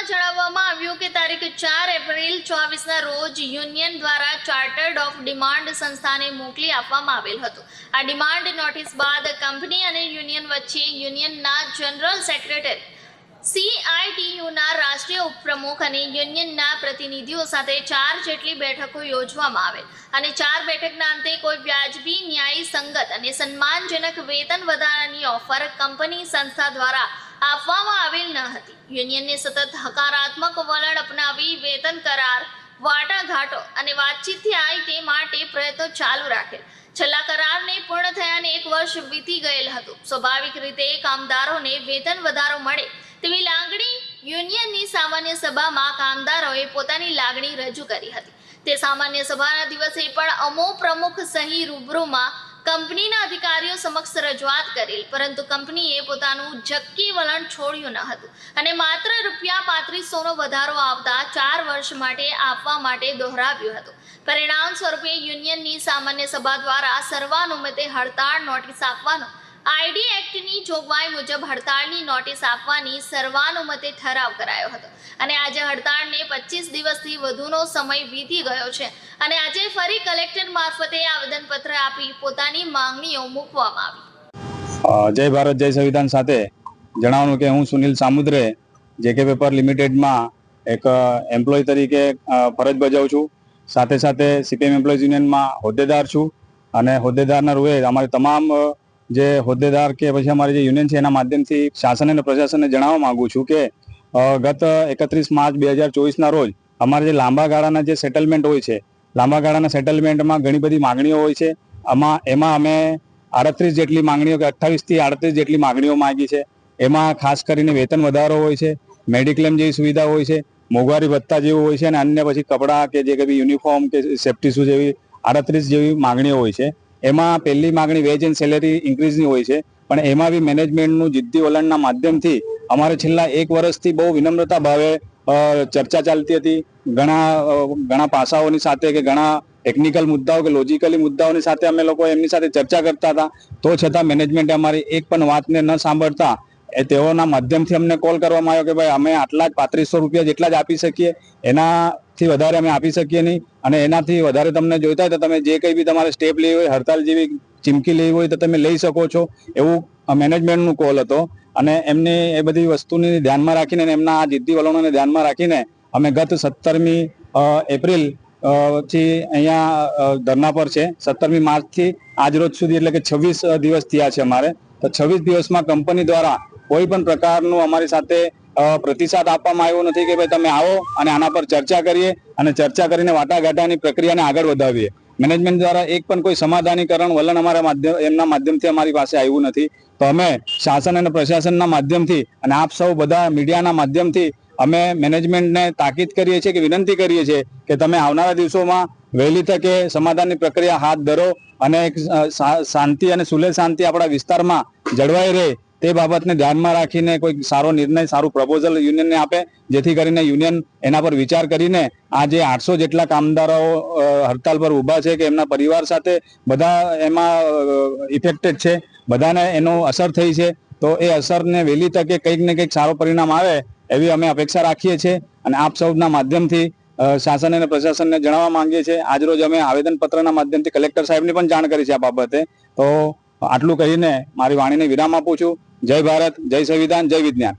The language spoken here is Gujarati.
પત્રમાં જણાવવામાં આવ્યું કે તારીખ 4 એપ્રિલ 24ના રોજ યુનિયન દ્વારા ચાર્ટર્ડ ઓફ ડિમાન્ડ સંસ્થાને મોકલી આપવામાં આવેલ હતું. આ ડિમાન્ડ નોટિસ બાદ કંપની અને યુનિયન વચ્ચે યુનિયનના જનરલ સેક્રેટરી, CITUના રાષ્ટ્રીય ઉપપ્રમુખ અને યુનિયનના પ્રતિનિધિઓ સાથે 4 જેટલી બેઠકો યોજવામાં આવેલ અને 4 બેઠકના અંતે કોઈ વ્યાજબી, ન્યાયી, સંગત અને સન્માનજનક વેતન વધારાની ઓફર કંપની સંસ્થા દ્વારા આપવામાં આવેલ ન હતી. યુનિયનને સતત હકારાત્મક વલણ અપનાવી વેતન કરાર, વાટાઘાટો અને વાતચીતથી થાય તે માટે પ્રયત્નો ચાલુ રાખેલ. છેલ્લા કરારને પૂર્ણ થયાને 1 વર્ષ વીતી ગયેલ હતું. સ્વાભાવિક રીતે કામદારોને વેતન વધારો મળે તેવી લાગણી યુનિયનની સામાન્ય સભામાં કામદારોએ પોતાની લાગણી રજૂ કરી હતી. તે સામાન્ય સભાના દિવસે પણ અમો પ્રમુખ સહી રૂબરૂમાં કંપનીના અધિકારીઓ સમક્ષ રજૂઆત કરેલ, પરંતુ કંપનીએ પોતાનું જક્કી વલણ છોડ્યું ન હતું અને માત્ર ₹3500નો વધારો આવતા 4 વર્ષ માટે આપવા માટે દોહરાવ્યું હતું. પરિણામ સ્વરૂપે યુનિયનની સામાન્ય સભા દ્વારા સર્વાનુમતે હડતાળ નોટિસ આપવાનો, ID એક્ટની જોગવાઈ મુજબ હડતાળની નોટિસ આપવાની સર્વાનુમતે ઠરાવ કરાયો હતો અને આજે હડતાળને 25 દિવસથી વધુનો સમય વીતી ગયો છે અને આજે ફરી કલેક્ટર મારફતે આવેદનપત્ર આપી પોતાની માંગણીઓ મૂકવામાં આવી. જય ભારત, જય સંવિધાન સાથે જણાવવાનું કે હું સુનિલ સામુદ્રે JK પેપર લિમિટેડમાં એક એમ્પ્લોય તરીકે ફરજ બજાવું છું. સાથે સાથે CPM એમ્પ્લોઈઝ યુનિયનમાં હોદ્દેદાર છું અને હોદ્દેદારના રૂએ અમારે તમામ જે હોદ્દેદાર કે પછી અમારી જે યુનિયન છે એના માધ્યમથી શાસન અને પ્રશાસનને જણાવવા માંગુ છું કે ગત 31 માર્ચ 2024ના રોજ અમારે જે લાંબા ગાળાના જે સેટલમેન્ટ હોય છે, લાંબા ગાળાના સેટલમેન્ટમાં ઘણી બધી માંગણીઓ હોય છે. એમાં અમે 38 જેટલી માંગણીઓ કે 28 થી 38 જેટલી માંગણીઓ માંગી છે. એમાં ખાસ કરીને વેતન વધારો હોય છે, મેડિક્લેમ જેવી સુવિધા હોય છે, મોંઘવારી ભત્તા જેવું હોય છે અને અન્ય પછી કપડાં કે જે કઈ યુનિફોર્મ કે સેફ્ટી શૂઝ જેવી 38 જેવી માંગણીઓ હોય છે. એમાં પહેલી માંગણી વેજ એન્ડ સેલેરી ઇન્ક્રીઝની હોય છે, પણ એમાં બી મેનેજમેન્ટનું જિદ્દી વલણના માધ્યમથી અમારે છેલ્લા 1 વર્ષથી બહુ વિનમ્રતા ભાવે ચર્ચા ચાલતી હતી. ઘણા પાસાઓની સાથે કે ઘણા ટેકનિકલ મુદ્દાઓ કે લોજિકલી મુદ્દાઓની સાથે અમે લોકો એમની સાથે ચર્ચા કરતા હતા. તો છતાં મેનેજમેન્ટે અમારી એક પણ વાતને ન સાંભળતા તેઓના માધ્યમથી અમને કોલ કરવામાં આવ્યો કે ભાઈ અમે આટલા જ ₹3500 જેટલા જ આપી શકીએ, એનાથી વધારે અમે આપી શકીએ નહીં અને એનાથી વધારે તમને જોઈતા હોય તો તમે જે કંઈ બી તમારે સ્ટેપ લેવી હોય, હડતાલ જેવી ચીમકી લેવી હોય તો તમે લઈ શકો છો, એવું મેનેજમેન્ટનું કોલ હતો. અને એમની એ બધી વસ્તુને ધ્યાનમાં રાખીને એમના આ જિદ્દી વલણોને ધ્યાનમાં રાખીને અમે ગત 17મી એપ્રિલ થી અહીંયા ધરના પર છે. 17મી માર્ચથી આજ રોજ સુધી એટલે કે 26 દિવસ થયા છે અમારે. તો 26 દિવસમાં કંપની દ્વારા કોઈ પણ પ્રકારનું અમારી સાથે પ્રતિસાદ આપવામાં આવ્યો નથી કે ભાઈ તમે આવો અને આના પર ચર્ચા કરીએ અને ચર્ચા કરીને વાટાઘાટાની પ્રક્રિયાને આગળ વધાવીએ. મેનેજમેન્ટ દ્વારા એક પણ કોઈ સમાધાનીકરણ વલણ એમના માધ્યમથી અમારી પાસે આવ્યું નથી. તો અમે શાસન અને પ્રશાસનના માધ્યમથી અને આપ સૌ બધા મીડિયાના માધ્યમથી અમે મેનેજમેન્ટને તાકીદ કરીએ છીએ કે વિનંતી કરીએ છીએ કે તમે આવનારા દિવસોમાં વહેલી તકે સમાધાનની પ્રક્રિયા હાથ ધરો અને એક શાંતિ અને સુલેહ શાંતિ આપણા વિસ્તારમાં જળવાઈ રહે તે બાબતને ધ્યાનમાં રાખીને કોઈ સારો નિર્ણય, સારું પ્રપોઝલ યુનિયનને આપે, જેથી કરીને યુનિયન એના પર વિચાર કરીને આ જે 800 જેટલા કામદારો હડતાલ પર ઊભા છે કે એમના પરિવાર સાથે બધા એમાં ઇફેક્ટેડ છે, બધાને એનો અસર થઈ છે. તો એ અસરને વહેલી તકે કંઈક ને કંઈક સારો પરિણામ આવે એવી અમે અપેક્ષા રાખીએ છીએ અને આપ સૌના માધ્યમથી શાસન અને પ્રશાસનને જણાવવા માંગીએ છીએ. આજરોજ અમે આવેદનપત્રના માધ્યમથી કલેક્ટર સાહેબને પણ જાણ કરી છે આ બાબતે. તો આટલું કહીને મારી વાણીને વિરામ આપું છું. જય ભારત, જય સંવિધાન, જય વિજ્ઞાન.